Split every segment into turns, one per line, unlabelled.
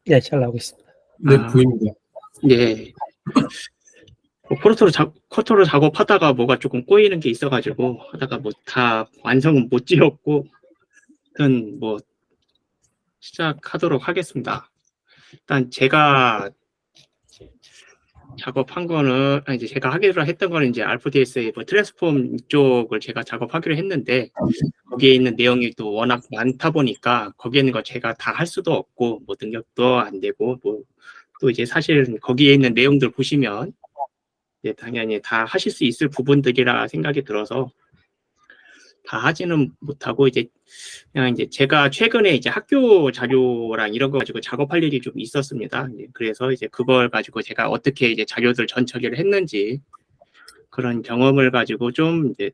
네, 잘 나오고 있습니다.
네, 보입니다.
예. 쿼터로 작업하다가 뭐가 조금 꼬이는 게 있어가지고 하다가 뭐 다 완성은 못 지었고, 일단 뭐 시작하도록 하겠습니다. 일단 제가 작업한 거는 이제 제가 하기로 했던 거는 이제 알프DS의 뭐 트랜스폼 쪽을 제가 작업하기로 했는데, 거기에 있는 내용이 또 워낙 많다 보니까 거기에 있는 거 제가 다 할 수도 없고 뭐 등록도 안 되고 뭐 또 이제 사실 거기에 있는 내용들 보시면 이제 당연히 다 하실 수 있을 부분들이라 생각이 들어서 다 하지는 못하고, 이제 그냥 이제 제가 최근에 이제 학교 자료랑 이런 거 가지고 작업할 일이 좀 있었습니다. 그래서 이제 그걸 가지고 제가 어떻게 이제 자료들 전처리를 했는지 그런 경험을 가지고 좀 이제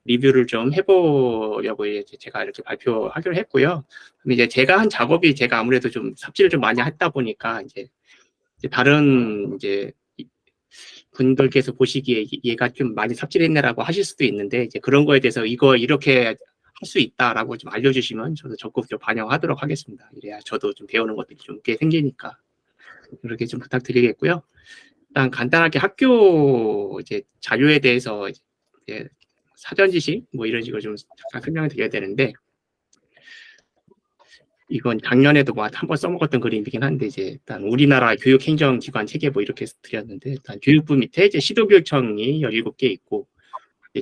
리뷰를 좀 해보려고 이제 제가 이렇게 발표하기로 했고요. 그럼 이제 제가 한 작업이 제가 아무래도 좀 삽질을 좀 많이 했다 보니까 이제 다른 이제 분들께서 보시기에 얘가 좀 많이 삽질했네라고 하실 수도 있는데, 이제 그런 거에 대해서 이거 이렇게 할 수 있다라고 좀 알려주시면 저도 적극적으로 반영하도록 하겠습니다. 이래야 저도 좀 배우는 것들이 좀 꽤 생기니까 그렇게 좀 부탁드리겠고요. 일단 간단하게 학교 이제 자료에 대해서 이제 사전 지식 뭐 이런 식으로 좀 잠깐 설명을 드려야 되는데, 이건 작년에도 뭐 한 번 써먹었던 그림이긴 한데, 이제 일단 우리나라 교육행정기관 체계 뭐 이렇게 드렸는데, 일단 교육부 밑에 이제 시도교육청이 17개 있고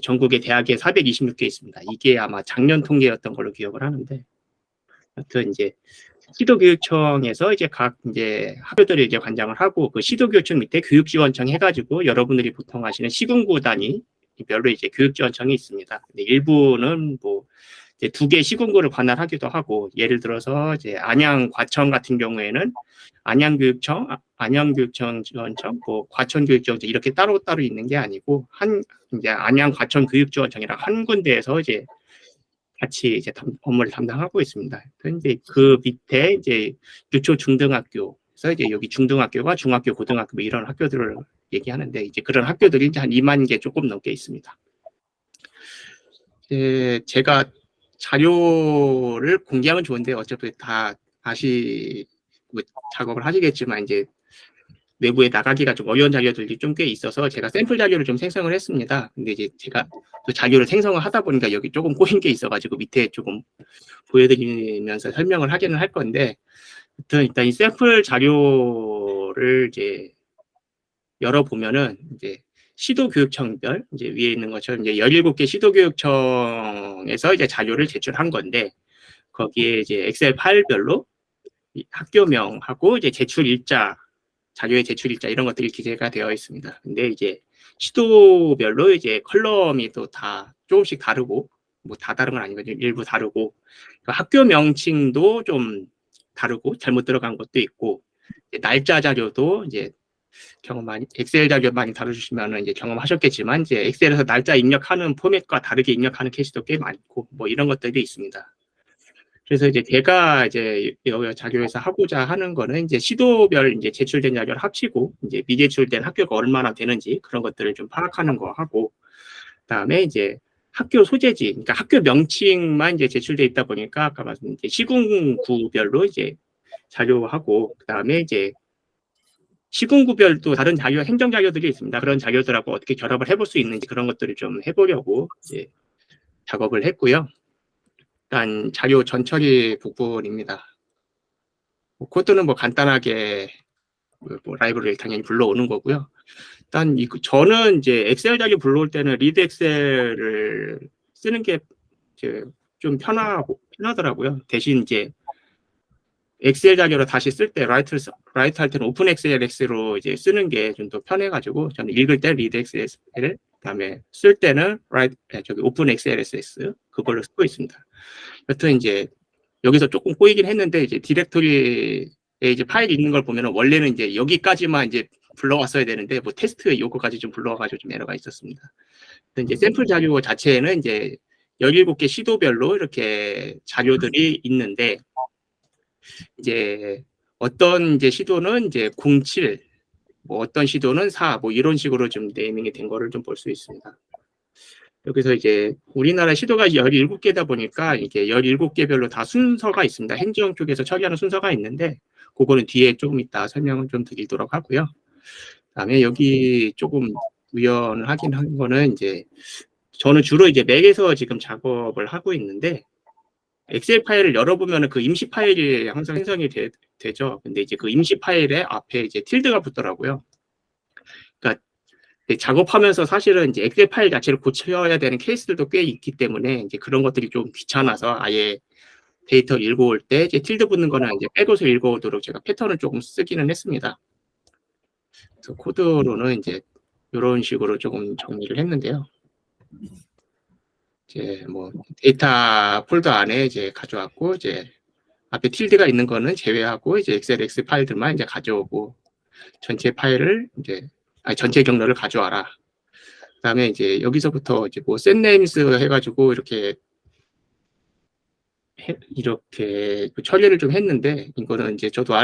전국의 대학에 426개 있습니다. 이게 아마 작년 통계였던 걸로 기억을 하는데, 하여튼 이제 시도교육청에서 이제 각 이제 학교들을 이제 관장을 하고, 그 시도교육청 밑에 교육지원청 해가지고 여러분들이 보통 아시는 시군구 단위 별로 이제 교육지원청이 있습니다. 근데 일부는 뭐 이제 2개 시군구를 관할하기도 하고, 예를 들어서 이제 안양 과천 같은 경우에는 안양교육청, 안양교육청 지원청, 뭐 과천교육지원청 이렇게 따로따로 있는 게 아니고 이제 안양 과천 교육지원청이랑 한 군데에서 이제 같이 이제 업무를 담당하고 있습니다. 근데 그 밑에 이제 유초 중등학교에서 이제 여기 중등학교가 중학교, 고등학교 뭐 이런 학교들을 얘기하는데, 이제 그런 학교들이 이제 한 2만 개 조금 넘게 있습니다. 제가 자료를 공개하면 좋은데 어차피 다 뭐 작업을 하시겠지만 이제 외부에 나가기가 좀 어려운 자료들이 좀 꽤 있어서 제가 샘플 자료를 좀 생성을 했습니다. 근데 이제 제가 또 자료를 생성을 하다 보니까 여기 조금 꼬인 게 있어가지고 밑에 조금 보여드리면서 설명을 하기는 할 건데, 일단 이 샘플 자료를 이제 열어보면은 이제 시도교육청별 이제 위에 있는 것처럼 이제 17개 시도교육청에서 이제 자료를 제출한 건데, 거기에 이제 엑셀 파일별로 학교명하고 이제 제출 일자, 자료의 제출 일자 이런 것들이 기재가 되어 있습니다. 근데 이제 시도별로 이제 컬럼이 또 다 조금씩 다르고, 뭐 다 다른 건 아니거든요. 일부 다르고, 학교 명칭도 좀 다르고 잘못 들어간 것도 있고, 날짜 자료도 이제 엑셀 자료 많이 다뤄주시면 이제 경험하셨겠지만, 이제 엑셀에서 날짜 입력하는 포맷과 다르게 입력하는 케이스도 꽤 많고, 뭐 이런 것들이 있습니다. 그래서 이제 제가 이제 여기 자료에서 하고자 하는 거는 이제 시도별 이제 제출된 자료를 합치고 이제 미제출된 학교가 얼마나 되는지 그런 것들을 좀 파악하는 거 하고, 그다음에 이제 학교 소재지, 그러니까 학교 명칭만 이제 제출돼 있다 보니까 아까 말씀 이제 시군구별로 이제 자료하고, 그다음에 이제 시군구별도 다른 자료, 행정 자료들이 있습니다. 그런 자료들하고 어떻게 결합을 해볼 수 있는지 그런 것들을 좀 해보려고 이제 작업을 했고요. 일단 자료 전처리 부분입니다. 코드는 뭐 간단하게 뭐 라이브러리를 당연히 불러오는 거고요. 일단 저는 이제 엑셀 자료 불러올 때는 리드 엑셀을 쓰는 게 좀 편하더라고요. 대신 이제 엑셀 자료로 다시 쓸 때 라이트 할 때는 오픈 엑셀로 이제 쓰는 게 좀 더 편해가지고 저는 읽을 때 리드 엑셀, 그다음에 쓸 때는 오픈 엑셀 그걸로 쓰고 있습니다. 여튼 이제 여기서 조금 꼬이긴 했는데, 이제 디렉토리에 이제 파일 있는 걸 보면은 원래는 이제 여기까지만 이제 불러왔어야 되는데 뭐 테스트 요거까지 좀 불러와가지고 좀 에러가 있었습니다. 이제 샘플 자료 자체에는 이제 17개 시도별로 이렇게 자료들이 있는데, 이제 어떤 이제 시도는 이제 07, 뭐 어떤 시도는 4, 뭐 이런 식으로 좀 네이밍이 된 거를 좀 볼 수 있습니다. 여기서 이제 우리나라 시도가 17개다 보니까 이게 17개별로 다 순서가 있습니다. 행정 쪽에서 처리하는 순서가 있는데 그거는 뒤에 조금 이따 설명을 좀 드리도록 하고요. 그다음에 여기 조금 우연하긴 한 거는 이제 저는 주로 이제 맥에서 지금 작업을 하고 있는데 엑셀 파일을 열어보면 그 임시 파일이 항상 생성이 되죠. 근데 이제 그 임시 파일에 앞에 이제 틸드가 붙더라고요. 그러니까 작업하면서 사실은 이제 엑셀 파일 자체를 고쳐야 되는 케이스들도 꽤 있기 때문에 이제 그런 것들이 좀 귀찮아서 아예 데이터 읽어올 때 이제 틸드 붙는 거는 이제 빼고서 읽어오도록 제가 패턴을 조금 쓰기는 했습니다. 그래서 코드로는 이제 이런 식으로 조금 정리를 했는데요. 이제 뭐 데이터 폴더 안에 이제 가져왔고 이제 앞에 틸드가 있는 거는 제외하고 이제 XLX 파일들만 이제 가져오고 전체 파일을 이제 전체 경로를 가져와라. 그다음에 이제 여기서부터 이제 뭐 setNames 해가지고 이렇게 처리를 좀 했는데 이거는 이제 저도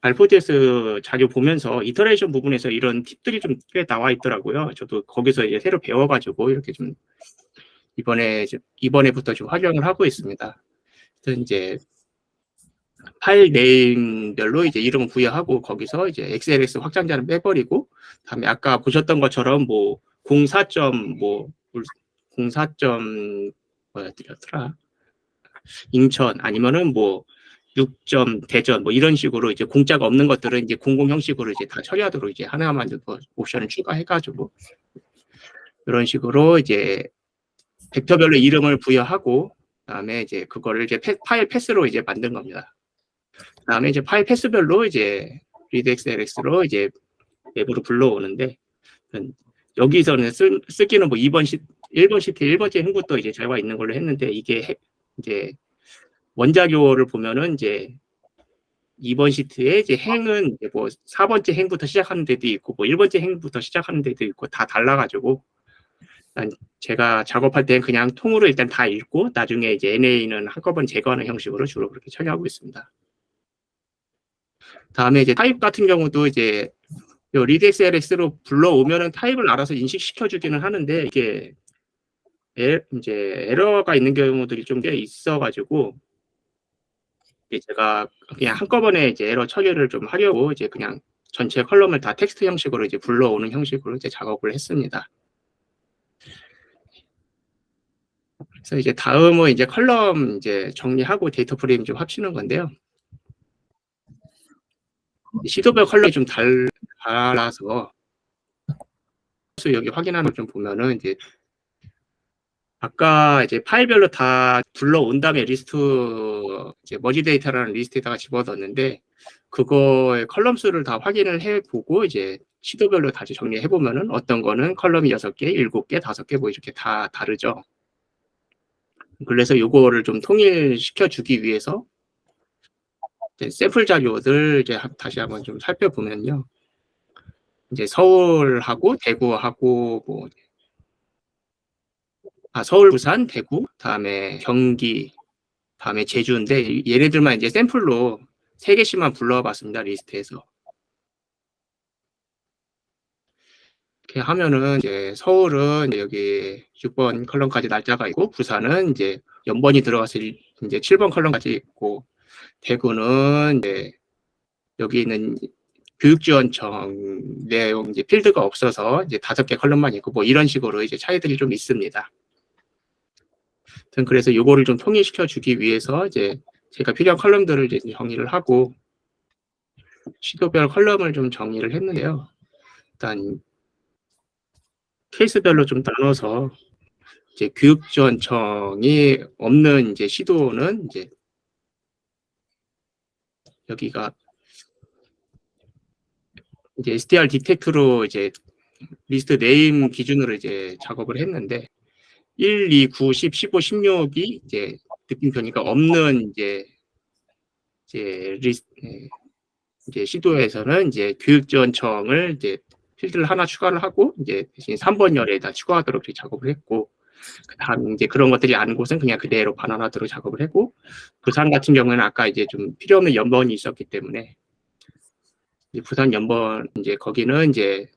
알포디에스 자료 보면서 이터레이션 부분에서 이런 팁들이 좀 꽤 나와 있더라고요. 저도 거기서 이제 새로 배워가지고 이렇게 좀 이번에부터 좀 활용을 하고 있습니다. 그래서 이제 파일 네임별로 이제 이름을 부여하고 거기서 이제 XLS 확장자를 빼버리고 다음에 아까 보셨던 것처럼 뭐 04점 뭐였더라 인천 아니면은 뭐 6점 대전 뭐 이런 식으로 이제 공짜가 없는 것들은 이제 공공 형식으로 이제 다 처리하도록 이제 하나만 옵션을 추가해가지고 이런 식으로 이제 벡터별로 이름을 부여하고 그다음에 이제 그거를 이제 파일 패스로 이제 만든 겁니다. 그다음에 이제 파일 패스별로 이제 readxls로 이제 맵으로 불러오는데 여기서는 쓰기는 뭐 1번 시트 1번째 행부터 이제 들어가 있는 걸로 했는데 이게 이제 원자료를 보면은 이제 2번 시트에 이제 행은 이제 뭐 4번째 행부터 시작하는 데도 있고 뭐 1번째 행부터 시작하는 데도 있고 다 달라가지고 제가 작업할 때는 그냥 통으로 일단 다 읽고 나중에 이제 NA는 한꺼번에 제거하는 형식으로 주로 그렇게 처리하고 있습니다. 다음에 이제 타입 같은 경우도 이제 readxls로 불러오면은 타입을 알아서 인식시켜주기는 하는데 이게 이제 에러가 있는 경우들이 좀 꽤 있어가지고 제가 그냥 한꺼번에 이제 에러 처리를 좀 하려고 이제 그냥 전체 컬럼을 다 텍스트 형식으로 이제 불러오는 형식으로 이제 작업을 했습니다. 그래서 이제 다음은 이제 컬럼 이제 정리하고 데이터 프레임 좀 합치는 건데요. 시도별 컬럼이 좀 달라서 여기 확인하는 걸 좀 보면은 이제 아까 이제 파일별로 다 불러온 다음에 리스트 이제 머지 데이터라는 리스트에다가 집어넣었는데 그거의 컬럼 수를 다 확인을 해보고 이제 시도별로 다시 정리해 보면은 어떤 거는 컬럼이 6개, 7개, 5개 뭐 이렇게 다 다르죠. 그래서 요거를 좀 통일시켜 주기 위해서 이제 샘플 자료들 이제 다시 한번 좀 살펴보면요. 이제 서울하고 대구하고 뭐 서울, 부산, 대구, 다음에 경기, 다음에 제주인데 얘네들만 이제 샘플로 3개씩만 불러봤습니다. 리스트에서. 이렇게 하면은 이제 서울은 여기 6번 컬럼까지 날짜가 있고 부산은 이제 연번이 들어가서 이제 7번 컬럼까지 있고 대구는 이제 여기 있는 교육지원청 내용 이제 필드가 없어서 이제 5개 컬럼만 있고 뭐 이런 식으로 이제 차이들이 좀 있습니다. 그래서 요거를 좀 통일시켜 주기 위해서 이제 제가 필요한 컬럼들을 이제 정리를 하고 시도별 컬럼을 좀 정리를 했는데요. 일단 케이스별로 좀 나눠서 이제 교육지원청이 없는 이제 시도는 이제 여기가 이제 STR 디텍트로 이제 리스트 네임 기준으로 이제 작업을 했는데 1, 2, 9, 10, 15, 16이 이제 느낌표니까 없는 이제 이제 시도에서는 이제 교육지원청을 이제 필드를 하나 추가를 하고 이제 대신 3번 열에다 추가하도록 작업을 했고 그다음 이제 그런 것들이 아닌 곳은 그냥 그대로 반환하도록 작업을 했고 부산 같은 경우는 아까 이제 좀 필요 없는 연번이 있었기 때문에 이제 부산 연번 이제 거기는 이제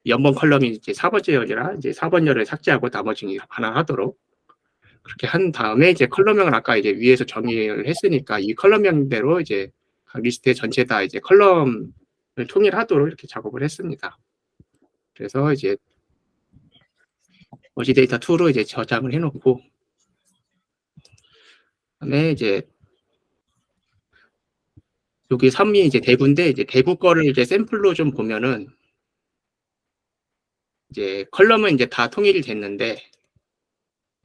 연번 컬럼이 이제 4번째 열이라 이제 4번 열을 삭제하고 나머지는 하나 하도록 그렇게 한 다음에 이제 컬럼명을 아까 이제 위에서 정의를 했으니까 이 컬럼명대로 이제 각 리스트에 전체 다 이제 컬럼을 통일하도록 이렇게 작업을 했습니다. 그래서 이제 머지 데이터 2로 이제 저장을 해놓고 그다음에 이제 여기 3이 이제 대부인데 이제 대부 거를 이제 샘플로 좀 보면은 이제 컬럼은 이제 다 통일이 됐는데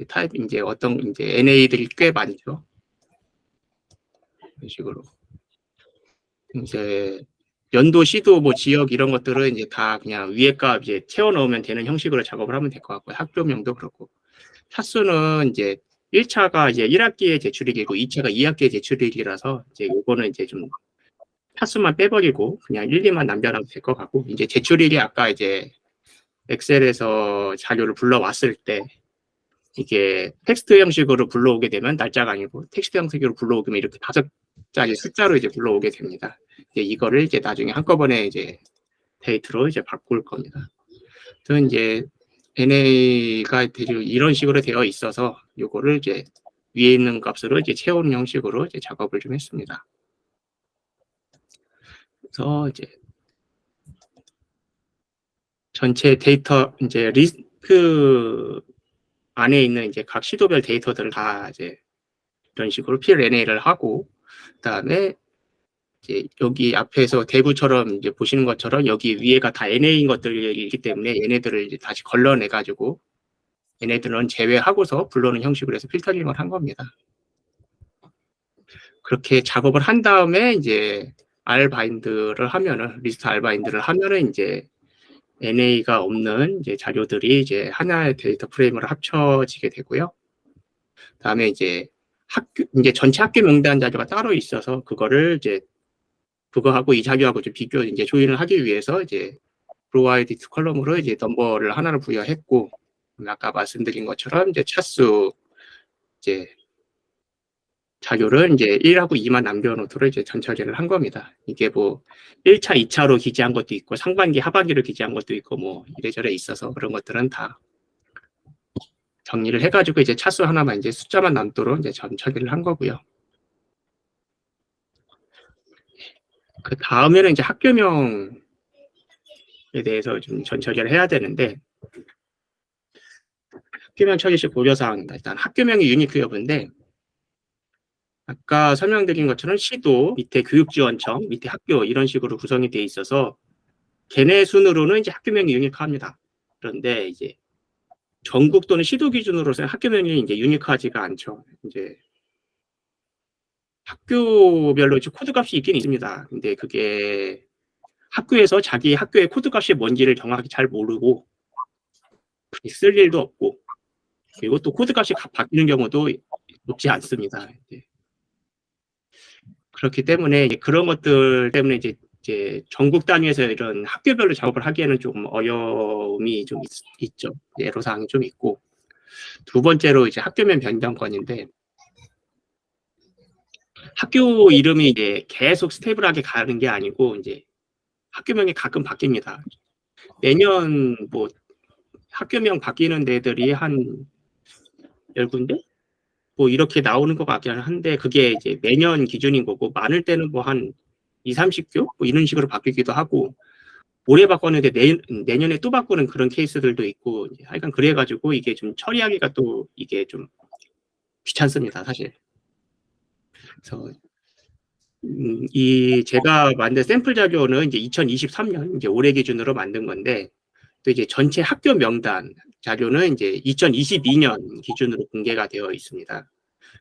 타입 이제 어떤 이제 NA들이 꽤 많죠. 이런 식으로 이제 연도, 시도, 뭐 지역 이런 것들은 이제 다 그냥 위에 값 이제 채워 넣으면 되는 형식으로 작업을 하면 될 것 같고요. 학교명도 그렇고 차수는 이제 1차가 이제 1학기에 제출일이고 2차가 2학기에 제출일이라서 이제 요거는 이제 좀 차수만 빼버리고 그냥 1, 2만 남겨놔도 될 것 같고 이제 제출일이 아까 이제 엑셀에서 자료를 불러왔을 때 이게 텍스트 형식으로 불러오게 되면 날짜가 아니고 텍스트 형식으로 불러오면 이렇게 5자리 숫자로 이제 불러오게 됩니다. 이제 이거를 이제 나중에 한꺼번에 이제 데이트로 이제 바꿀 겁니다. 또 이제 NA가 이런 식으로 되어 있어서 요거를 이제 위에 있는 값으로 이제 채우는 형식으로 이제 작업을 좀 했습니다. 그래서 이제 전체 데이터 이제 리스트 안에 있는 이제 각 시도별 데이터들을 다 이제 이런 식으로 PLNA를 하고 그다음에 이제 여기 앞에서 대구처럼 이제 보시는 것처럼 여기 위에가 다 NA인 것들이기 때문에 얘네들을 이제 다시 걸러내 가지고 얘네들은 제외하고서 불러오는 형식으로 해서 필터링을 한 겁니다. 그렇게 작업을 한 다음에 이제 R 바인드를 하면은 리스트 R 바인드를 하면은 이제 NA가 없는 이제 자료들이 이제 하나의 데이터 프레임으로 합쳐지게 되고요. 그다음에 이제 이제 전체 학교 명단 자료가 따로 있어서 그거를 이제 그거하고 이 자료하고 좀 비교 이제 조인을 하기 위해서 이제 provide 컬럼으로 이제 넘버를 하나를 부여했고 아까 말씀드린 것처럼 이제 차수 이제 자료를 이제 1하고 2만 남겨놓도록 이제 전처리를 한 겁니다. 이게 뭐 1차, 2차로 기재한 것도 있고 상반기, 하반기로 기재한 것도 있고 뭐 이래저래 있어서 그런 것들은 다 정리를 해가지고 이제 차수 하나만 이제 숫자만 남도록 이제 전처리를 한 거고요. 그 다음에는 이제 학교명에 대해서 좀 전처리를 해야 되는데 학교명 처리 시 고려사항입니다. 일단 학교명이 유니크 여부인데 아까 설명드린 것처럼 시도, 밑에 교육지원청, 밑에 학교 이런 식으로 구성이 돼 있어서 걔네 순으로는 이제 학교명이 유니크합니다. 그런데 이제 전국 또는 시도 기준으로서는 학교명이 이제 유니크하지가 않죠. 이제 학교별로 이제 코드값이 있긴 있습니다. 근데 그게 학교에서 자기 학교의 코드값이 뭔지를 정확히 잘 모르고 쓸 일도 없고 그리고 또 코드값이 바뀌는 경우도 높지 않습니다. 그렇기 때문에 그런 것들 때문에 이제 전국 단위에서 이런 학교별로 작업을 하기에는 조금 어려움이 좀 있죠. 애로사항이 좀 있고 두 번째로 이제 학교명 변경권인데 학교 이름이 이제 계속 스테이블하게 가는 게 아니고 이제 학교명이 가끔 바뀝니다. 매년 뭐 학교명 바뀌는 데들이 한 10군데? 뭐 이렇게 나오는 것 같긴 한데 그게 이제 매년 기준인 거고 많을 때는 뭐 한 20, 30교? 뭐 이런 식으로 바뀌기도 하고 올해 바꿨는데 내년에 또 바꾸는 그런 케이스들도 있고 하여간 그래가지고 이게 좀 처리하기가 또 이게 좀 귀찮습니다 사실. 그래서 이 제가 만든 샘플 자료는 이제 2023년 이제 올해 기준으로 만든 건데 또 이제 전체 학교 명단 자료는 이제 2022년 기준으로 공개가 되어 있습니다.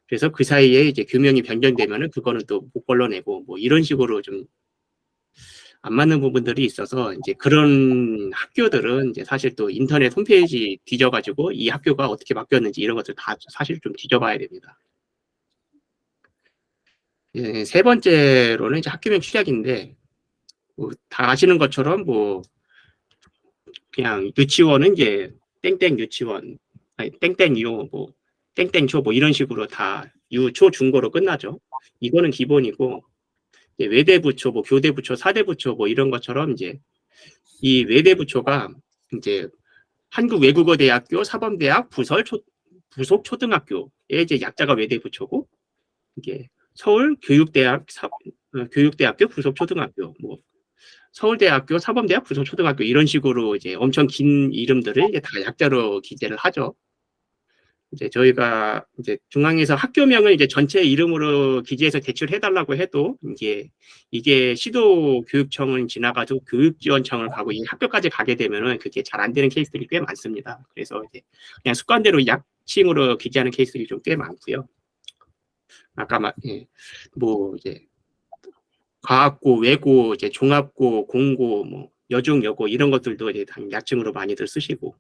그래서 그 사이에 이제 규명이 변경되면은 그거는 또 못 걸러내고 뭐 이런 식으로 좀 안 맞는 부분들이 있어서 이제 그런 학교들은 이제 사실 또 인터넷 홈페이지 뒤져가지고 이 학교가 어떻게 바뀌었는지 이런 것들 다 사실 좀 뒤져봐야 됩니다. 예, 세 번째로는 이제 학교명 취약인데 뭐 다 아시는 것처럼 뭐 그냥 유치원은 이제 땡땡 유치원, 아니 땡땡 유, 뭐 땡땡 초 뭐 이런 식으로 다 유, 초, 중고로 끝나죠. 이거는 기본이고 외대부초, 뭐 교대부초, 사대부초 뭐 이런 것처럼 이제 이 외대부초가 이제 한국외국어대학교 사범대학 부속 초등학교의 이제 약자가 외대부초고, 이게 서울 교육대학교 부속 초등학교, 뭐 서울대학교 사범대학 부속 초등학교 이런 식으로 이제 엄청 긴 이름들을 이제 다 약자로 기재를 하죠. 이제 저희가 이제 중앙에서 학교명을 이제 전체 이름으로 기재해서 제출해달라고 해도 이게 시도교육청을 지나가지고 교육지원청을 가고 이 학교까지 가게 되면은 그게 잘 안 되는 케이스들이 꽤 많습니다. 그래서 이제 그냥 습관대로 약칭으로 기재하는 케이스들이 좀 꽤 많고요. 아까 뭐 이제 과학고, 외고, 이제 종합고, 공고, 뭐 여중, 여고 이런 것들도 이제 약칭으로 많이들 쓰시고.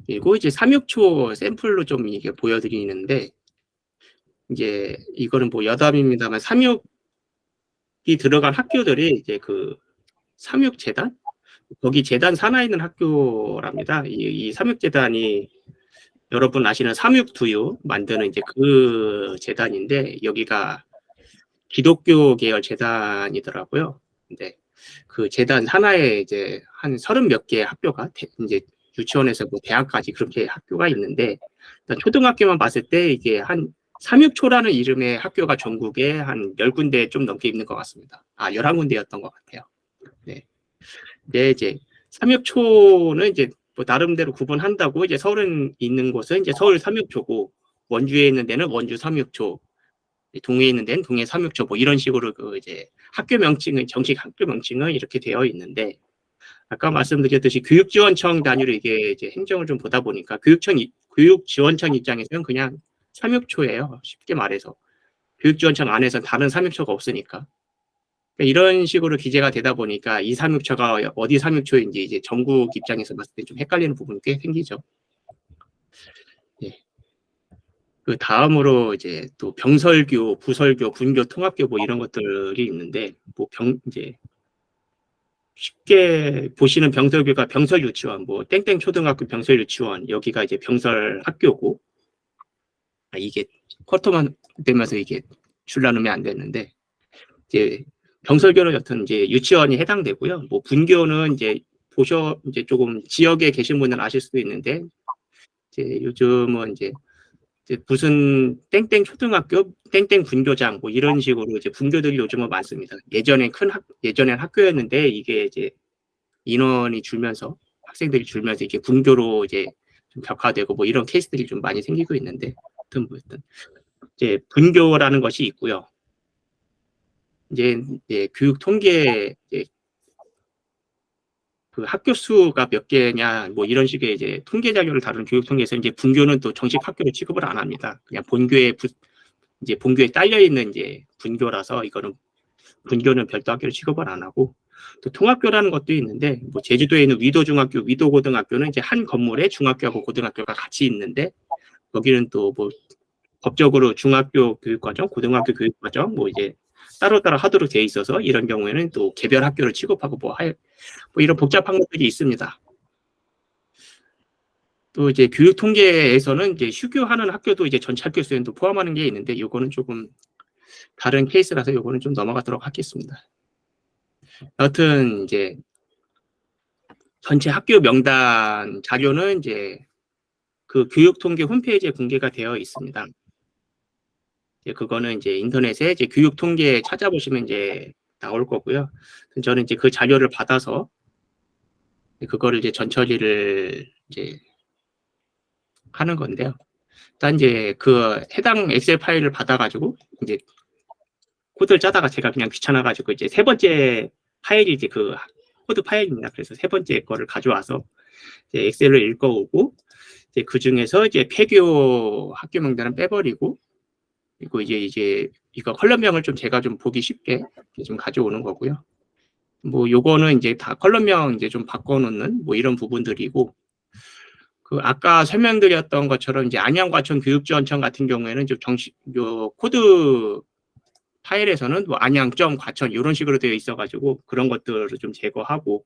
그리고 이제 3.6초 샘플로 좀 이게 보여드리는데, 이제 이거는 뭐 여담입니다만 3.6이 들어간 학교들이 이제 그 3.6 재단? 거기 재단 산하에 있는 학교랍니다. 이 3.6 재단이 여러분 아시는 3.6 두유 만드는 이제 그 재단인데, 여기가 기독교 계열 재단이더라고요. 근데 그 재단 산하에 이제 한 30몇 개 학교가 이제 유치원에서 뭐 대학까지 그렇게 학교가 있는데, 일단 초등학교만 봤을 때 이게 한 3.6초라는 이름의 학교가 전국에 한 10군데 좀 넘게 있는 것 같습니다. 11군데였던 것 같아요. 네. 근데 이제 3.6초는 이제 뭐 나름대로 구분한다고, 이제 서울에 있는 곳은 이제 서울 3.6초고, 원주에 있는 데는 원주 3.6초, 동해에 있는 데는 동해 3.6초, 뭐 이런 식으로 그 이제 학교 명칭은, 정식 학교 명칭은 이렇게 되어 있는데, 아까 말씀드렸듯이 교육지원청 단위로 이게 이제 행정을 좀 보다 보니까 교육지원청 입장에서는 그냥 3.6초예요. 쉽게 말해서. 교육지원청 안에서 다른 3.6초가 없으니까. 그러니까 이런 식으로 기재가 되다 보니까 이 3.6초가 어디 3.6초인지 이제 전국 입장에서 봤을 때 좀 헷갈리는 부분이 꽤 생기죠. 예. 그 다음으로 이제 또 병설교, 부설교, 분교, 통합교 뭐 이런 것들이 있는데, 뭐 이제 쉽게 보시는 병설교가 병설유치원, 뭐 땡땡 초등학교 병설유치원, 여기가 이제 병설학교고, 이게 쿼터만 되면서 이게 줄나누면 안 됐는데, 이제 병설교는 여튼 이제 유치원이 해당되고요. 뭐 분교는 이제 이제 조금 지역에 계신 분은 아실 수도 있는데, 이제 요즘은 이제 무슨 땡땡 초등학교, 땡땡 분교장 뭐 이런 식으로 이제 분교들이 요즘은 많습니다. 예전엔 학교였는데 이게 이제 인원이 줄면서, 학생들이 줄면서 이게 분교로 이제 좀 격화되고 뭐 이런 케이스들이 좀 많이 생기고 있는데, 하여튼 뭐 이제 분교라는 것이 있고요. 이제 교육 통계, 그 학교 수가 몇 개냐 뭐 이런 식의 이제 통계 자료를 다루는 교육 통계에서 이제 분교는 또 정식 학교로 취급을 안 합니다. 그냥 이제 본교에 딸려 있는 이제 분교라서, 이거는 분교는 별도 학교로 취급을 안 하고, 또 통합교라는 것도 있는데, 뭐 제주도에 있는 위도중학교, 위도고등학교는 이제 한 건물에 중학교하고 고등학교가 같이 있는데, 여기는 또 뭐 법적으로 중학교 교육과정, 고등학교 교육과정 뭐 이제 따로따로 하도록 돼 있어서, 이런 경우에는 또 개별 학교를 취급하고 뭐 이런 복잡한 것들이 있습니다. 또 이제 교육 통계에서는 이제 휴교하는 학교도 이제 전체 학교 수에도 포함하는 게 있는데, 요거는 조금 다른 케이스라서 요거는 좀 넘어가도록 하겠습니다. 여튼 이제 전체 학교 명단 자료는 이제 그 교육통계 홈페이지에 공개가 되어 있습니다. 이제 그거는 이제 인터넷에 이제 교육통계 찾아보시면 이제 나올 거고요. 저는 이제 그 자료를 받아서 그거를 이제 전처리를 이제 하는 건데요. 일단 이제 그 해당 엑셀 파일을 받아가지고 이제 코드를 짜다가 제가 그냥 귀찮아가지고 이제 세 번째 파일이 이제 그 코드 파일입니다. 그래서 세 번째 거를 가져와서 이제 엑셀을 읽어오고, 이제 그 중에서 이제 폐교 학교 명단은 빼버리고, 그리고 이제 이거 컬럼명을 좀 제가 좀 보기 쉽게 좀 가져오는 거고요. 뭐 요거는 이제 다 컬럼명 이제 좀 바꿔놓는 뭐 이런 부분들이고, 그 아까 설명드렸던 것처럼 이제 안양과천 교육지원청 같은 경우에는 좀 요 코드 파일에서는 뭐 안양.과천 이런 식으로 되어 있어가지고 그런 것들을 좀 제거하고,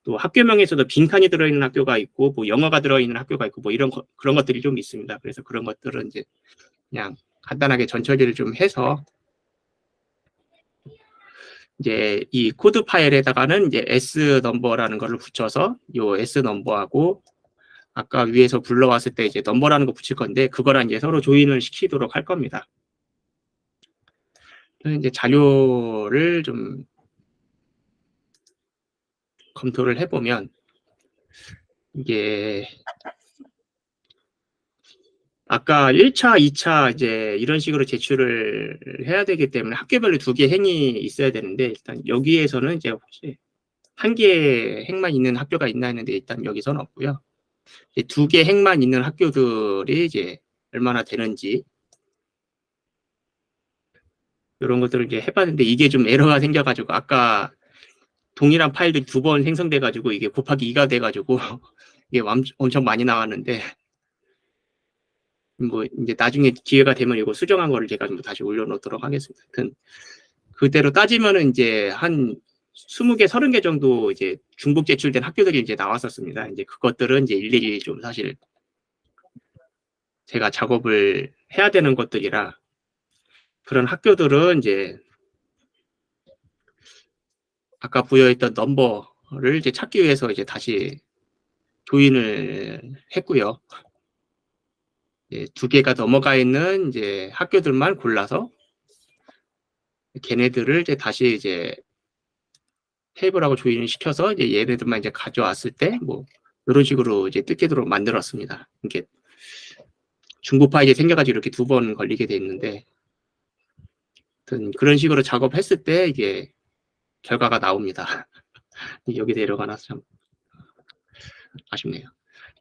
또 학교명에서도 빈칸이 들어있는 학교가 있고 뭐 영어가 들어있는 학교가 있고 뭐 그런 것들이 좀 있습니다. 그래서 그런 것들은 이제 그냥 간단하게 전처리를 좀 해서 이제 이 코드 파일에다가는 이제 S 넘버라는 거를 붙여서 요 S 넘버하고 아까 위에서 불러왔을 때 이제 넘버라는 거 붙일 건데 그거랑 이제 서로 조인을 시키도록 할 겁니다. 이제 자료를 좀 검토를 해보면 이게 아까 1차, 2차 이제 이런 식으로 제출을 해야 되기 때문에 학교별로 2개 행이 있어야 되는데 일단 여기에서는 이제 혹시 1개 행만 있는 학교가 있나 했는데 일단 여기서는 없고요. 2개 행만 있는 학교들이 이제 얼마나 되는지 이런 것들을 이제 해봤는데 이게 좀 에러가 생겨가지고 아까 동일한 파일들이 2번 생성돼가지고 이게 곱하기 2가 돼가지고 이게 엄청 많이 나왔는데 뭐 이제 나중에 기회가 되면 이거 수정한 거를 제가 좀 다시 올려놓도록 하겠습니다. 그대로 따지면은 이제 한 20개, 30개 정도 이제 중복 제출된 학교들이 이제 나왔었습니다. 이제 그것들은 이제 일일이 좀 사실 제가 작업을 해야 되는 것들이라 그런 학교들은 이제 아까 부여했던 넘버를 이제 찾기 위해서 이제 다시 조인을 했고요. 2개가 넘어가 있는 이제 학교들만 골라서 걔네들을 이제 다시 이제 테이블하고 조인을 시켜서 이제 얘네들만 이제 가져왔을 때 뭐 이런 식으로 이제 뜯기도록 만들었습니다. 이게 중복 파일이 생겨가지고 이렇게 2번 걸리게 돼 있는데 그런 식으로 작업했을 때 이게 결과가 나옵니다. 여기 내려가나서 참 아쉽네요.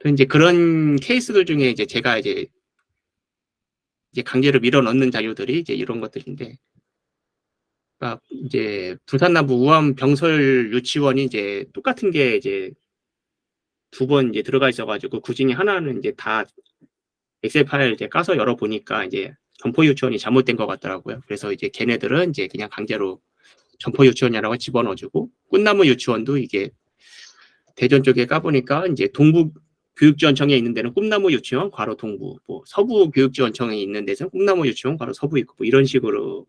이제 그런 케이스들 중에 이제 제가 이제 강제로 밀어 넣는 자료들이 이제 이런 것들인데, 그러니까 이제 부산남부 우암 병설 유치원이 이제 똑같은 게 이제 2번 이제 들어가 있어가지고 그 중에 하나는 이제 다 엑셀 파일 이제 까서 열어 보니까 이제 점포 유치원이 잘못된 것 같더라고요. 그래서 이제 걔네들은 이제 그냥 강제로 점포 유치원이라고 집어넣어주고 꽃나무 유치원도 이게 대전 쪽에 까보니까 이제 동부 교육지원청에 있는 데는 꿈나무 유치원 괄호 동부, 뭐 서부 교육지원청에 있는 데서는 꿈나무 유치원 괄호 서부 있고 뭐 이런 식으로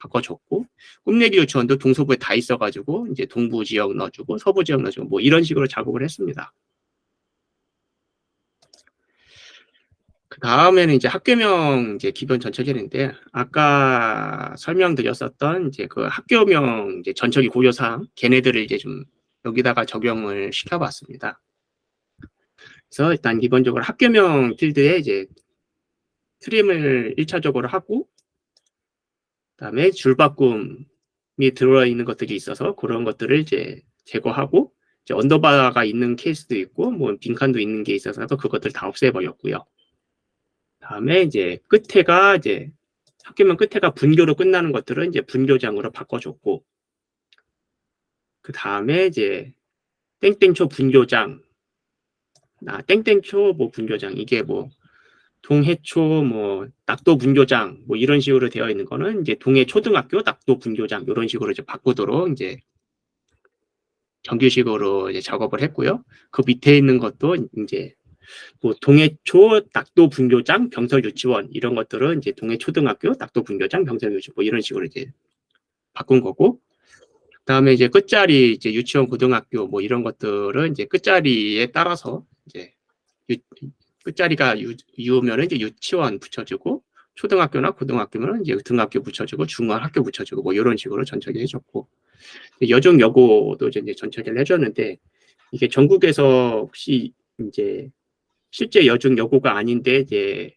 바꿔줬고 꿈내리 유치원도 동서부에 다 있어가지고 이제 동부 지역 넣어주고 서부 지역 넣어주고 뭐 이런 식으로 작업을 했습니다. 그 다음에는 이제 학교명 이제 기본 전처기인데 아까 설명드렸었던 이제 그 학교명 이제 전처기 고려사항 걔네들을 이제 좀 여기다가 적용을 시켜봤습니다. 그래서 일단 기본적으로 학교명 필드에 이제 트림을 1차적으로 하고 그다음에 줄바꿈이 들어있는 것들이 있어서 그런 것들을 이제 제거하고 이제 언더바가 있는 케이스도 있고 뭐 빈칸도 있는 게 있어서 그것들 다 없애버렸고요. 다음에 이제 끝에가 이제 학교명 끝에가 분교로 끝나는 것들은 이제 분교장으로 바꿔줬고 그 다음에 이제 땡땡초 분교장 땡땡초 뭐 분교장 이게 뭐 동해초 뭐 낙도 분교장 뭐 이런 식으로 되어 있는 거는 이제 동해 초등학교 낙도 분교장 이런 식으로 이제 바꾸도록 이제 정규식으로 이제 작업을 했고요. 그 밑에 있는 것도 이제 뭐 동해초 낙도 분교장 병설 유치원 이런 것들은 이제 동해 초등학교 낙도 분교장 병설 유치원 뭐 이런 식으로 이제 바꾼 거고 그다음에 이제 끝자리 이제 유치원 고등학교 뭐 이런 것들은 이제 끝자리에 따라서 이제 끝자리가 유면은 이제 유치원 붙여주고 초등학교나 고등학교면 이제 등학교 붙여주고 중학교 붙여주고 뭐 이런 식으로 전처리 해줬고 여중 여고도 이제 전처리를 해줬는데 이게 전국에서 혹시 이제 실제 여중 여고가 아닌데 이제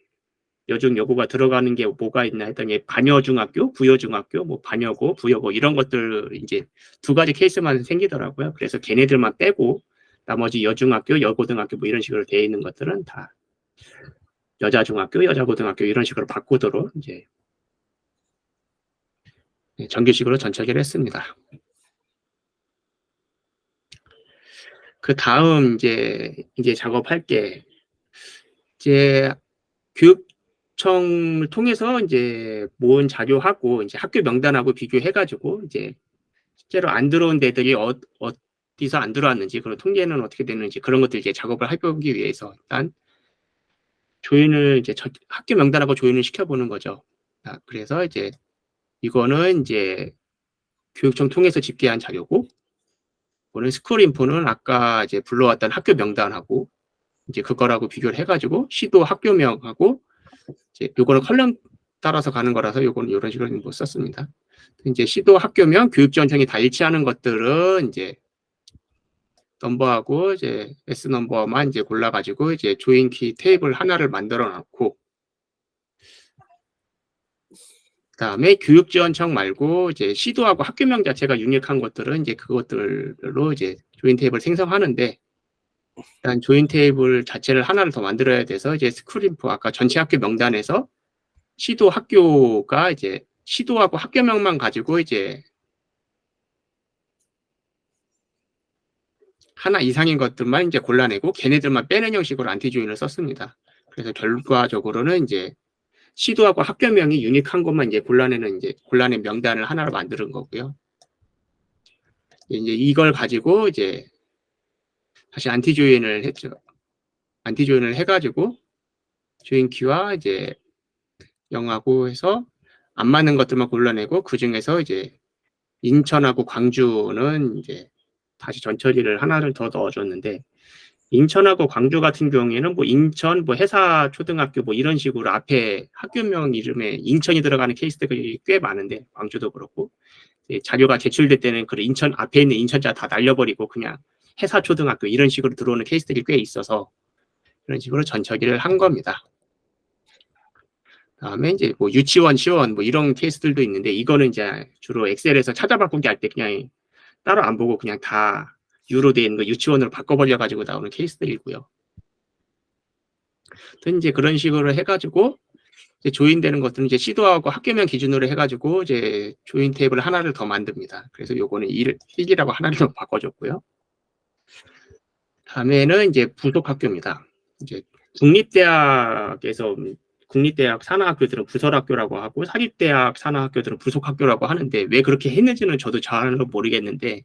여중 여고가 들어가는 게 뭐가 있나 했더니 반여중학교, 부여중학교, 뭐 반여고, 부여고 이런 것들 이제 2가지 케이스만 생기더라고요. 그래서 걔네들만 빼고 나머지 여중학교, 여고등학교 뭐 이런 식으로 되어 있는 것들은 다 여자중학교, 여자고등학교 이런 식으로 바꾸도록 이제 정규식으로 전처리를 했습니다. 그 다음 이제 작업할 게 이제 교육청을 통해서 이제 모은 자료하고 이제 학교 명단하고 비교해가지고 이제 실제로 안 들어온 데들이 어디서 안 들어왔는지 그런 통계는 어떻게 되는지 그런 것들 이제 작업을 해보기 위해서 일단 조인을 이제 학교 명단하고 조인을 시켜보는 거죠. 그래서 이제 이거는 이제 교육청 통해서 집계한 자료고, 이거는 스쿨인포는 아까 이제 불러왔던 학교 명단하고 이제 그거라고 비교를 해가지고 시도 학교명하고 이제 요거는 컬럼 따라서 가는 거라서 요거는 이런 식으로 뭐 썼습니다. 이제 시도 학교명, 교육지원청이 다 일치하는 것들은 이제 넘버하고 이제 S 넘버만 이제 골라가지고 이제 조인키 테이블 하나를 만들어 놨고, 그다음에 교육지원청 말고 이제 시도하고 학교명 자체가 유니크한 것들은 이제 그것들로 이제 조인 테이블 생성하는데, 일단 조인 테이블 자체를 하나를 더 만들어야 돼서 이제 스쿨인포 아까 전체 학교 명단에서 시도 학교가 이제 시도하고 학교명만 가지고 이제 하나 이상인 것들만 이제 골라내고 걔네들만 빼는 형식으로 안티조인을 썼습니다. 그래서 결과적으로는 이제 시도하고 학교명이 유니크한 것만 이제 골라낸 명단을 하나로 만드는 거고요. 이제 이걸 가지고 이제 다시 안티조인을 했죠. 안티조인을 해가지고 조인 키와 이제 0하고 해서 안 맞는 것들만 골라내고 그 중에서 이제 인천하고 광주는 이제 다시 전처리를 하나를 더 넣어줬는데, 인천하고 광주 같은 경우에는 뭐 인천 뭐 해사 초등학교 뭐 이런 식으로 앞에 학교명 이름에 인천이 들어가는 케이스들이 꽤 많은데, 광주도 그렇고 자료가 제출될 때는 그 인천 앞에 있는 인천자 다 날려버리고 그냥 해사 초등학교 이런 식으로 들어오는 케이스들이 꽤 있어서 이런 식으로 전처리를 한 겁니다. 다음에 이제 뭐 유치원, 시원 뭐 이런 케이스들도 있는데, 이거는 이제 주로 엑셀에서 찾아 바꾸기 할 때 그냥 따로 안 보고 그냥 다 유로 돼 있는 거 유치원으로 바꿔버려 가지고 나오는 케이스들이고요. 이제 그런 식으로 해가지고 이제 조인되는 것들은 이제 시도하고 학교명 기준으로 해가지고 이제 조인 테이블 하나를 더 만듭니다. 그래서 요거는 1이라고 하나를 더 바꿔줬고요. 다음에는 이제 부속 학교입니다. 이제 국립대학 산하학교들은 부설학교라고 하고 사립대학 산하학교들은 부속학교라고 하는데, 왜 그렇게 했는지는 저도 잘 모르겠는데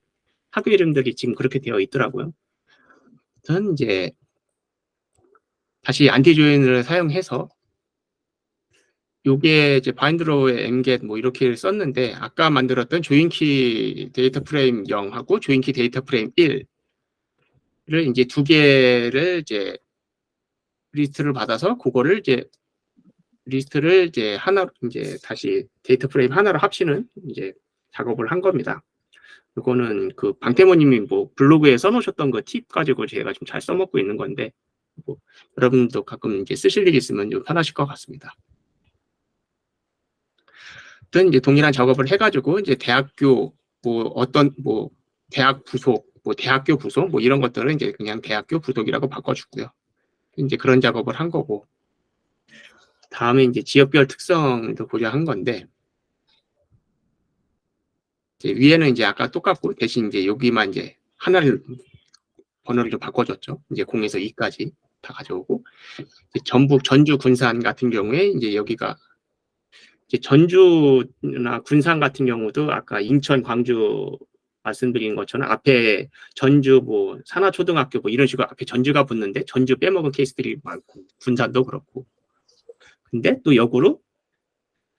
학교 이름들이 지금 그렇게 되어 있더라고요. 저는 이제 다시 안티조인을 사용해서 요게 이제 바인드로우의 mget 뭐 이렇게 썼는데, 아까 만들었던 조인키 데이터 프레임 0하고 조인키 데이터 프레임 1을 이제 두 개를 이제 리스트를 받아서 그거를 이제 리스트를 이제 하나 이제 다시 데이터 프레임 하나로 합치는 이제 작업을 한 겁니다. 이거는 그 방태모님이 뭐 블로그에 써놓으셨던 그 팁 가지고 제가 좀 잘 써먹고 있는 건데, 뭐 여러분도 가끔 이제 쓰실 일 있으면 좀 편하실 것 같습니다. 이제 동일한 작업을 해가지고 이제 대학교 뭐 어떤 뭐 대학 부속 뭐 대학교 부속 뭐 이런 것들은 이제 그냥 대학교 부속이라고 바꿔주고요. 이제 그런 작업을 한 거고, 다음에 이제 지역별 특성도 고려한 건데, 이제 위에는 이제 아까 똑같고 대신 이제 여기만 이제 하나를 번호를 좀 바꿔줬죠. 이제 0에서 2까지 다 가져오고, 전북 전주 군산 같은 경우에 이제 여기가 이제 전주나 군산 같은 경우도 아까 인천 광주 말씀드린 것처럼 앞에 전주 뭐 산하초등학교 뭐 이런 식으로 앞에 전주가 붙는데 전주 빼먹은 케이스들이 많고, 군산도 그렇고. 근데 또 역으로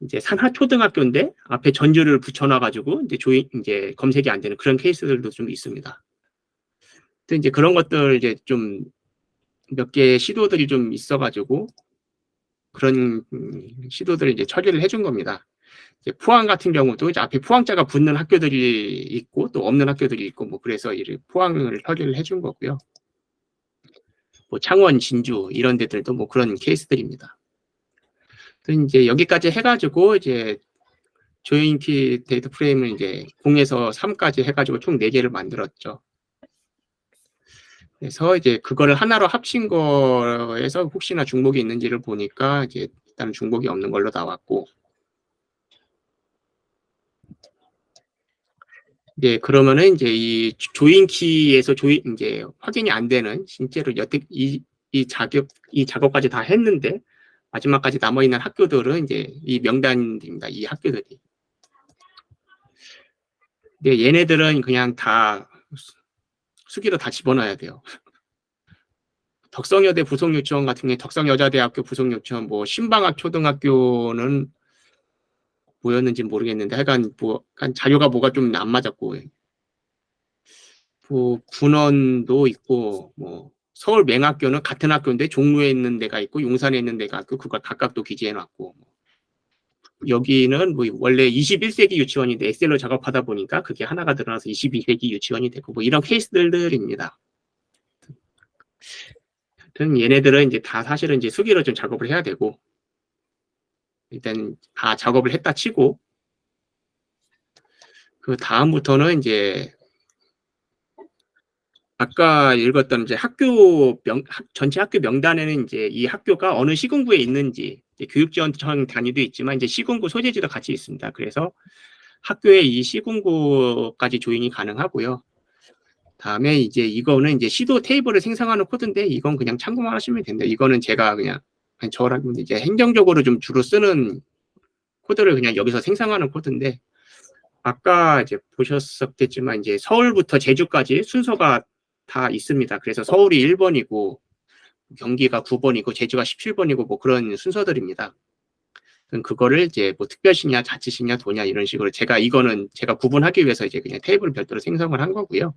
이제 산하초등학교인데 앞에 전주를 붙여놔가지고 이제 검색이 안 되는 그런 케이스들도 좀 있습니다. 또 이제 그런 것들 이제 좀 몇 개 시도들이 좀 있어가지고 그런 시도들을 이제 처리를 해준 겁니다. 이제 포항 같은 경우도 이제 앞에 포항자가 붙는 학교들이 있고 또 없는 학교들이 있고 뭐 그래서 이 포항을 처리를 해준 거고요. 뭐 창원, 진주 이런 데들도 뭐 그런 케이스들입니다. 또 이제 여기까지 해가지고 이제 조인키 데이터 프레임을 이제 0에서 3까지 해가지고 총 4개를 만들었죠. 그래서 이제 그거를 하나로 합친 거에서 혹시나 중복이 있는지를 보니까 이제 일단 중복이 없는 걸로 나왔고, 네, 그러면은 이제 이 조인키에서 이제 확인이 안 되는 실제로 여태 이 작업까지 다 했는데 마지막까지 남아 있는 학교들은 이제 이 명단입니다. 이 학교들이. 근데 얘네들은 그냥 다 수기로 다 집어넣어야 돼요. 덕성여대 부속유치원 같은 경우에 덕성여자대학교 부속유치원, 뭐 신방학 초등학교는 뭐였는지 모르겠는데 하여간 뭐 자료가 뭐가 좀 안 맞았고, 뭐 군원도 있고 뭐 서울 맹학교는 같은 학교인데 종로에 있는 데가 있고 용산에 있는 데가 있고 그걸 각각 또 기재해 놨고, 여기는 뭐 원래 21세기 유치원인데 엑셀로 작업하다 보니까 그게 하나가 드러나서 22세기 유치원이 되고 뭐 이런 케이스들입니다. 얘네들은 이제 다 사실은 이제 수기로 좀 작업을 해야 되고, 일단 다 작업을 했다 치고 그 다음부터는 이제 아까 읽었던 이제 전체 학교 명단에는 이제 이 학교가 어느 시군구에 있는지, 교육지원청 단위도 있지만 이제 시군구 소재지도 같이 있습니다. 그래서 학교의 이 시군구까지 조인이 가능하고요. 다음에 이제 이거는 이제 시도 테이블을 생성하는 코드인데 이건 그냥 참고만 하시면 됩니다. 이거는 제가 그냥 저랑 이제 행정적으로 좀 주로 쓰는 코드를 그냥 여기서 생성하는 코드인데, 아까 이제 보셨었겠지만 이제 서울부터 제주까지 순서가 다 있습니다. 그래서 서울이 1번이고 경기가 9번이고 제주가 17번이고 뭐 그런 순서들입니다. 그거를 이제 뭐 특별시냐 자치시냐 도냐 이런 식으로 이거는 제가 구분하기 위해서 이제 그냥 테이블 별도로 생성을 한 거고요.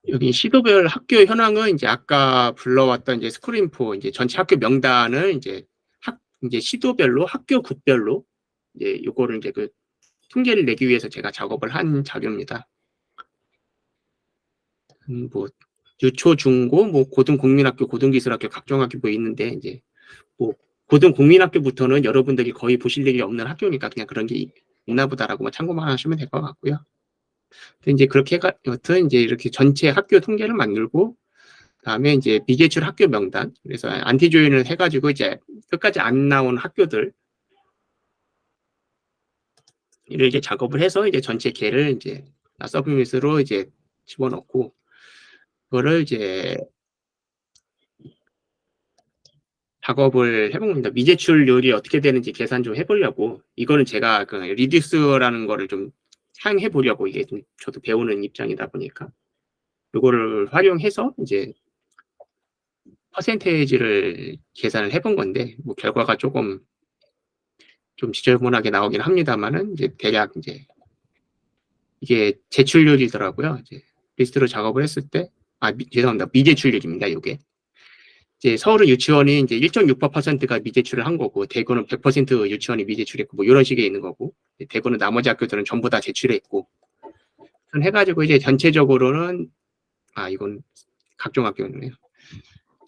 여기 시도별 학교 현황은 이제 아까 불러왔던 이제 스크린포 이제 전체 학교 명단을 이제 시도별로 학교급별로 이제 요거를 이제 그 통계를 내기 위해서 제가 작업을 한 자료입니다. 뭐 유초, 중고, 뭐 고등국민학교, 고등기술학교, 각종 학교 뭐 있는데 이제 뭐 고등국민학교부터는 여러분들이 거의 보실 일이 없는 학교니까 그냥 그런 게 있나 보다라고 참고만 하시면 될 것 같고요. 이제 그렇게 여튼 이제 이렇게 전체 학교 통계를 만들고, 다음에 이제 미제출 학교 명단, 그래서 안티 조인을 해가지고 이제 끝까지 안 나온 학교들 이를 이제 작업을 해서 이제 전체 개를 이제 서브밋으로 이제 집어넣고, 그거를 이제 작업을 해본 겁니다. 미제출률이 어떻게 되는지 계산 좀 해보려고. 이거는 제가 그 리듀스라는 거를 좀 사용해 보려고, 이게 좀 저도 배우는 입장이다 보니까 이거를 활용해서 이제 퍼센테이지를 계산을 해본 건데, 뭐 결과가 조금 좀 지저분하게 나오긴 합니다만은 이제 대략 이제 이게 제출률이더라고요. 이제 리스트로 작업을 했을 때, 죄송합니다. 미제출률입니다. 이게 이제 서울은 유치원이 이제 1.6%가 미제출을 한 거고, 대구는 100% 유치원이 미제출했고, 뭐 이런 식의 있는 거고, 대구는 나머지 학교들은 전부 다 제출했고, 해가지고 이제 전체적으로는 이건 각종 학교네요.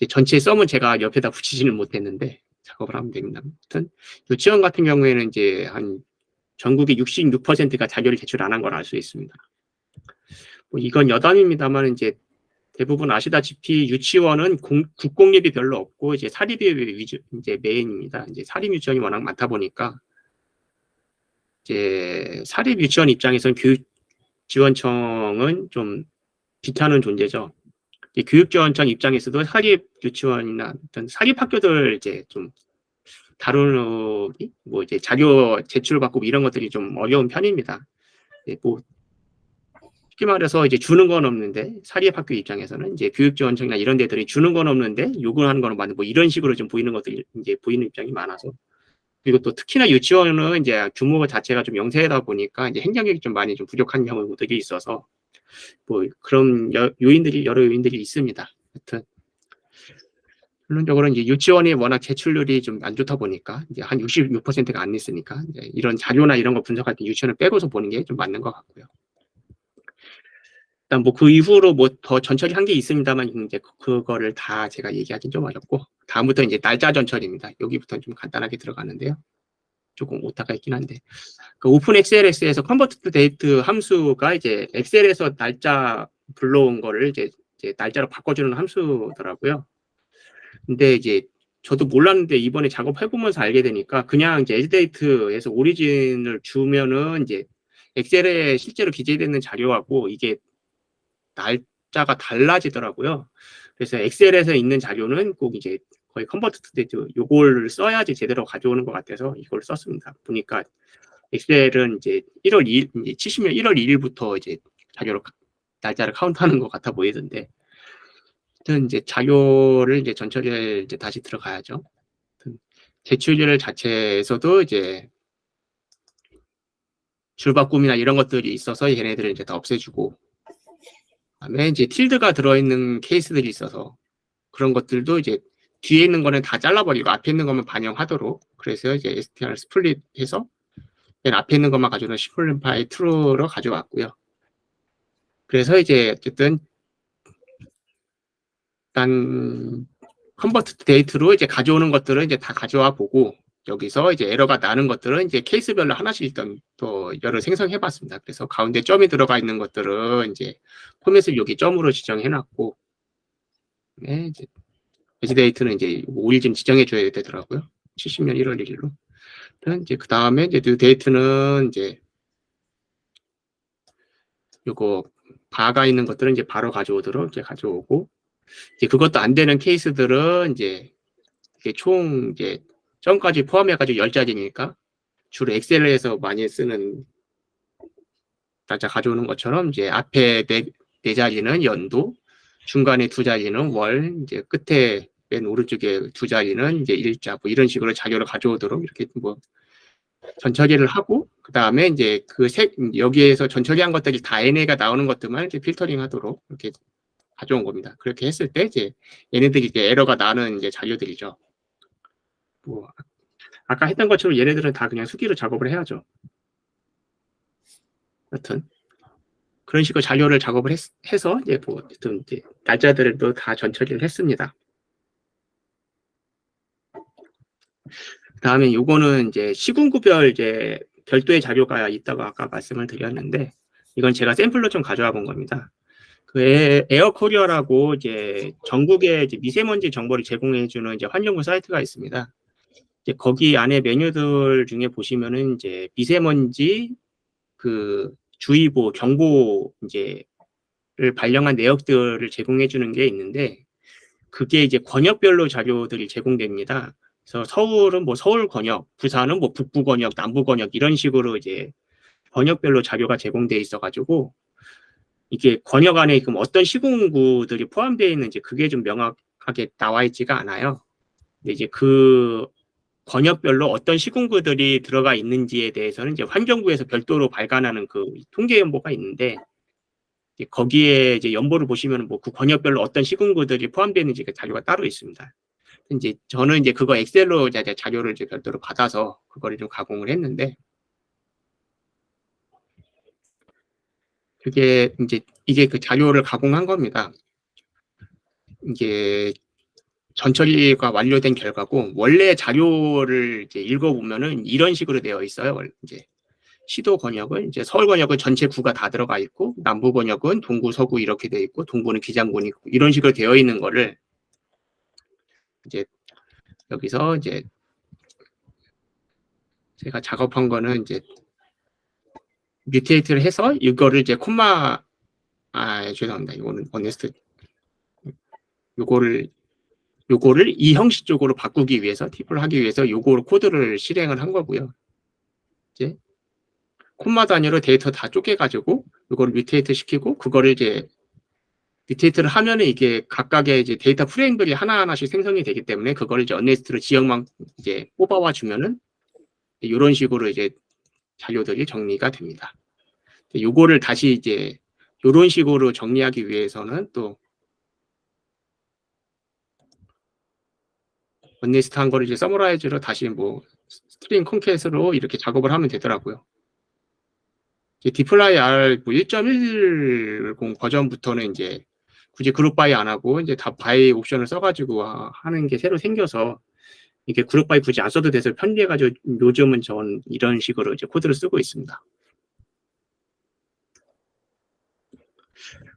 전체 썸은 제가 옆에다 붙이지는 못했는데 작업을 하면 됩니다. 아무튼 유치원 같은 경우에는 이제 한 전국의 66%가 자료를 제출 안 한 걸 알 수 있습니다. 뭐 이건 여담입니다만 이제 대부분 아시다시피 유치원은 국공립이 별로 없고 이제 사립이 위주 이제 메인입니다. 이제 사립 유치원이 워낙 많다 보니까 이제 사립 유치원 입장에서는 교육지원청은 좀 비타는 존재죠. 교육지원청 입장에서도 사립 유치원이나 어떤 사립 학교들 이제 좀 다루기, 뭐 이제 자료 제출받고 이런 것들이 좀 어려운 편입니다. 뭐 쉽게 말해서 이제 주는 건 없는데, 사립학교 입장에서는 이제 교육지원청이나 이런 데들이 주는 건 없는데 요구하는 거는 많은, 뭐 이런 식으로 좀 보이는 것들이 이제 보이는 입장이 많아서, 그리고 또 특히나 유치원은 이제 규모 자체가 좀 영세하다 보니까 이제 행정력이 좀 많이 좀 부족한 경우들이 있어서 뭐 그런 여러 요인들이 있습니다. 하여튼 결론적으로 이제 유치원이 워낙 제출률이 좀 안 좋다 보니까 이제 한 66%가 안 냈으니까 이제 이런 자료나 이런 거 분석할 때 유치원을 빼고서 보는 게 좀 맞는 것 같고요. 일단 뭐 그 이후로 뭐 더 전처리 한 게 있습니다만 이제 그거를 다 제가 얘기하기는 좀 어렵고, 다음부터 이제 날짜 전처리입니다. 여기부터 좀 간단하게 들어가는데요. 조금 오타가 있긴 한데, 그 오픈 엑셀S에서 컨버트 투 데이트 함수가 이제 엑셀에서 날짜 불러온 거를 이제 날짜로 바꿔주는 함수더라고요. 근데 이제 저도 몰랐는데 이번에 작업해보면서 알게 되니까 그냥 이제 에즈데이트에서 오리진을 주면은 이제 엑셀에 실제로 기재되는 자료하고 이게 날짜가 달라지더라고요. 그래서 엑셀에서 있는 자료는 꼭 이제 거의 컨버트 투 데이트 요걸 써야지 제대로 가져오는 것 같아서 이걸 썼습니다. 보니까 엑셀은 이제 1월 2일, 이제 치시면 1월 2일부터 이제 자료로 날짜를 카운트하는 것 같아 보이던데, 이제 자료를 이제 전처리를 이제 다시 들어가야죠. 제출일 자체에서도 이제 줄바꿈이나 이런 것들이 있어서 얘네들을 이제 다 없애주고, 그다음에 이제 틸드가 들어있는 케이스들이 있어서 그런 것들도 이제 뒤에 있는 거는 다 잘라버리고 앞에 있는 것만 반영하도록, 그래서 이제 str 스플릿해서 맨 앞에 있는 것만 가져오는 심플리파이 true로 가져왔고요. 그래서 이제 어쨌든 일단 컨버트 데이트로 이제 가져오는 것들은 이제 다 가져와 보고, 여기서 이제 에러가 나는 것들은 이제 케이스별로 하나씩 일단 또 여러 생성해 봤습니다. 그래서 가운데 점이 들어가 있는 것들은 이제 포맷을 여기 점으로 지정해 놨고, 네, 이제 배지 데이트는 이제 5일쯤 지정해 줘야 되더라고요. 70년 1월 1일로. 이제 그 다음에 이제 뉴 데이트는 이제 요거 바가 있는 것들은 이제 바로 가져오도록 이제 가져오고, 이제 그것도 안 되는 케이스들은 이제 총 이제 점까지 포함해가지고 10자리니까 주로 엑셀에서 많이 쓰는 날짜 가져오는 것처럼 이제 앞에 네 자리는 연도, 중간에 두 자리는 월, 이제 끝에 맨 오른쪽에 두 자리는 이제 일자, 뭐 이런 식으로 자료를 가져오도록 이렇게 뭐 전처리를 하고, 그 다음에 이제 여기에서 전처리한 것들이 다 NA가 나오는 것들만 이제 필터링하도록 이렇게 가져온 겁니다. 그렇게 했을 때 이제 얘네들이 이제 에러가 나는 이제 자료들이죠. 뭐 아까 했던 것처럼 얘네들은 다 그냥 수기로 작업을 해야죠. 여튼 그런 식으로 자료를 작업을 해서 이제 뭐 이제 날짜들도 다 전처리를 했습니다. 그다음에 요거는 이제 시군구별 이제 별도의 자료가 있다고 아까 말씀을 드렸는데, 이건 제가 샘플로 좀 가져와 본 겁니다. 그 에어코리어라고 이제 전국에 이제 미세먼지 정보를 제공해주는 이제 환경부 사이트가 있습니다. 이제 거기 안에 메뉴들 중에 보시면은 이제 미세먼지 그 주의보 경보 이제를 발령한 내역들을 제공해주는 게 있는데, 그게 이제 권역별로 자료들이 제공됩니다. 그래서 서울은 뭐 서울 권역, 부산은 뭐 북부 권역, 남부 권역 이런 식으로 이제 권역별로 자료가 제공돼 있어가지고, 이게 권역 안에 그럼 어떤 시군구들이 포함되어 있는지 그게 좀 명확하게 나와 있지가 않아요. 근데 이제 그 권역별로 어떤 시군구들이 들어가 있는지에 대해서는 이제 환경부에서 별도로 발간하는 그 통계 연보가 있는데, 이제 거기에 이제 연보를 보시면 뭐 그 권역별로 어떤 시군구들이 포함되어 있는지 그 자료가 따로 있습니다. 이제 저는 이제 그거 엑셀로 자료를 이제 별도로 받아서 그거를 좀 가공을 했는데, 그게 이제 이게 그 자료를 가공한 겁니다. 이게 전처리가 완료된 결과고, 원래 자료를 이제 읽어보면은 이런 식으로 되어 있어요. 이제 시도 권역은 이제 서울 권역은 전체 구가 다 들어가 있고, 남부 권역은 동구, 서구 이렇게 되어 있고, 동부는 기장군이 있고, 이런 식으로 되어 있는 거를 이제 여기서 이제 제가 작업한 거는 이제 뮤테이트를 해서 이거를 이제 죄송합니다. 이거는 어네스트 요거를 이 형식 쪽으로 바꾸기 위해서, 팁을 하기 위해서 요거로 코드를 실행을 한 거고요. 이제 콤마 단위로 데이터 다 쪼개가지고 이거를 뮤테이트 시키고, 그거를 이제 뮤테이트를 하면은 이게 각각의 이제 데이터 프레임들이 하나하나씩 생성이 되기 때문에, 그거를 이제 언네스트로 지역만 이제 뽑아와 주면은 이런 식으로 이제 자료들이 정리가 됩니다. 요거를 다시 이제 이런 식으로 정리하기 위해서는 또 언리스트 한 거를 이제 서머라이즈로 다시 뭐 스트링 콘캣으로 이렇게 작업을 하면 되더라고요. 디플라이 R 뭐 1.10 버전부터는 이제 굳이 그룹 바이 안 하고 이제 다 바이 옵션을 써가지고 하는 게 새로 생겨서, 이게 그룹 바이 굳이 안 써도 돼서 편리해가지고 요즘은 전 이런 식으로 이제 코드를 쓰고 있습니다.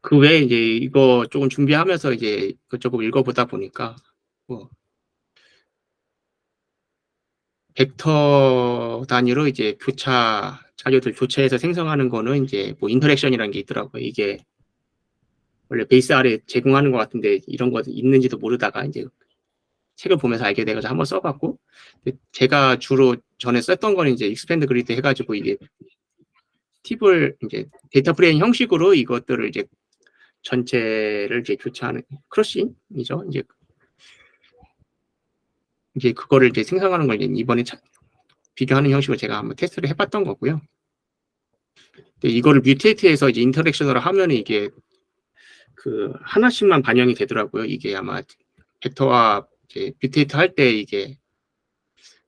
그 외에 이제 이거 조금 준비하면서 이제 그쪽을 읽어보다 보니까 뭐 벡터 단위로 이제 자료들 교차해서 생성하는 거는 이제 뭐 인터랙션이라는 게 있더라고요. 이게 원래 베이스 아래 제공하는 것 같은데 이런 거 있는지도 모르다가 이제 책을 보면서 알게 돼가지고 한번 써봤고, 제가 주로 전에 썼던 거는 이제 익스펜드 그리드 해가지고 이게 팁을 이제 데이터 프레임 형식으로 이것들을 이제 전체를 이제 교체하는 크러싱이죠. 이제 그거를 이제 생성하는 걸 이번에 비교하는 형식으로 제가 한번 테스트를 해봤던 거고요. 근데 이거를 뮤테이트해서 이제 인터랙션으로 하면 이게 그 하나씩만 반영이 되더라고요. 이게 아마 벡터와 이제 뮤테이트 할 때 이게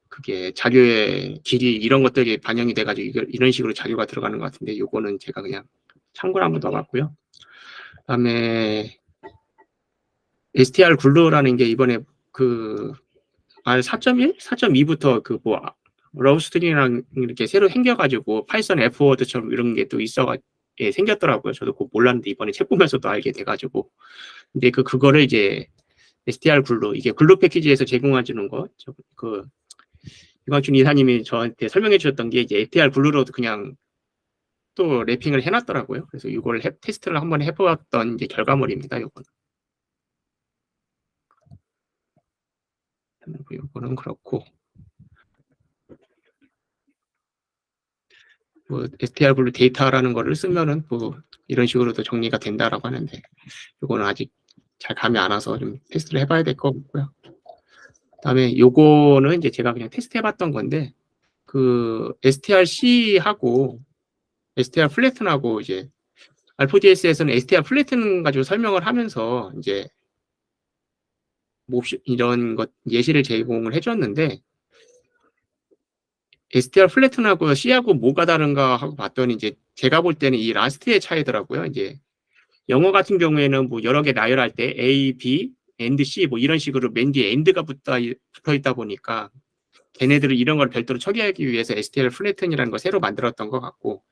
그게 자료의 길이 이런 것들이 반영이 돼가지고 이런 식으로 자료가 들어가는 것 같은데 요거는 제가 그냥 참고로 한번 넣어봤고요. 그다음에 str glue 게 이번에 그 R4.1, 4.2부터 그 뭐 러브스트링이랑 이렇게 새로 생겨가지고 파이썬 F워드처럼 이런 게 또 생겼더라고요. 저도 그거 몰랐는데 이번에 책 보면서도 알게 돼가지고. 근데 그거를 이제 str glue 이게 글루 패키지에서 제공해주는 거, 이광춘 이사님이 저한테 설명해 주셨던 게 이제 str glue로도 그냥 또 랩핑을 해놨더라고요. 그래서 이걸 테스트를 한번 해보았던 이제 결과물입니다. 요거는 그렇고. 뭐 str glue 데이터라는 거를 쓰면은 뭐 이런 식으로도 정리가 된다라고 하는데 요거는 아직 잘 감이 안 와서 좀 테스트를 해봐야 될 것 같고요. 그다음에 요거는 이제 제가 그냥 테스트 해봤던 건데 그 strc하고 str 플래튼하고 이제 알포DS에서는 str 플래튼 가지고 설명을 하면서 이제 뭐 이런 것 예시를 제공을 해줬는데 str 플래튼하고 C하고 뭐가 다른가 하고 봤더니 이제 제가 볼 때는 이 라스트의 차이더라고요. 이제 영어 같은 경우에는 뭐 여러 개 나열할 때 A, B, and C 뭐 이런 식으로 맨 뒤에 and가 붙어 있다 보니까 걔네들을 이런 걸 별도로 처리하기 위해서 str 플래튼이라는 걸 새로 만들었던 것 같고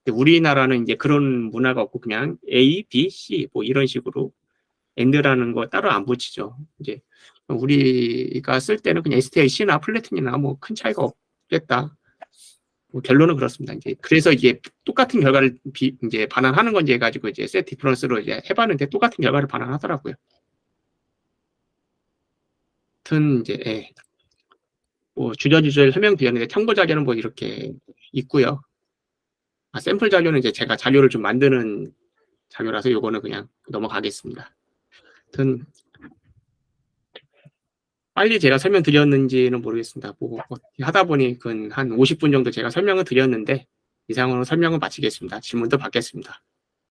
우리나라는 이제 그런 문화가 없고 그냥 A, B, C 뭐 이런 식으로 and라는 거 따로 안 붙이죠. 이제 우리가 쓸 때는 그냥 strc나 플래튼이나 뭐 큰 차이가 없겠다. 뭐 결론은 그렇습니다. 이제 그래서 이게 똑같은 결과를 이제 반환하는 건지 해가지고 이제 셋 디퍼런스로 이제 해봤는데 똑같은 결과를 반환하더라고요. 하여튼 이제 뭐 주저주저 설명드렸는데 참고 자료는 뭐 이렇게 있고요. 샘플 자료는 이제 제가 자료를 좀 만드는 자료라서 요거는 그냥 넘어가겠습니다. 하여튼 빨리 제가 설명드렸는지는 모르겠습니다. 뭐 하다 보니 한 50분 정도 제가 설명을 드렸는데 이상으로 설명을 마치겠습니다. 질문도 받겠습니다.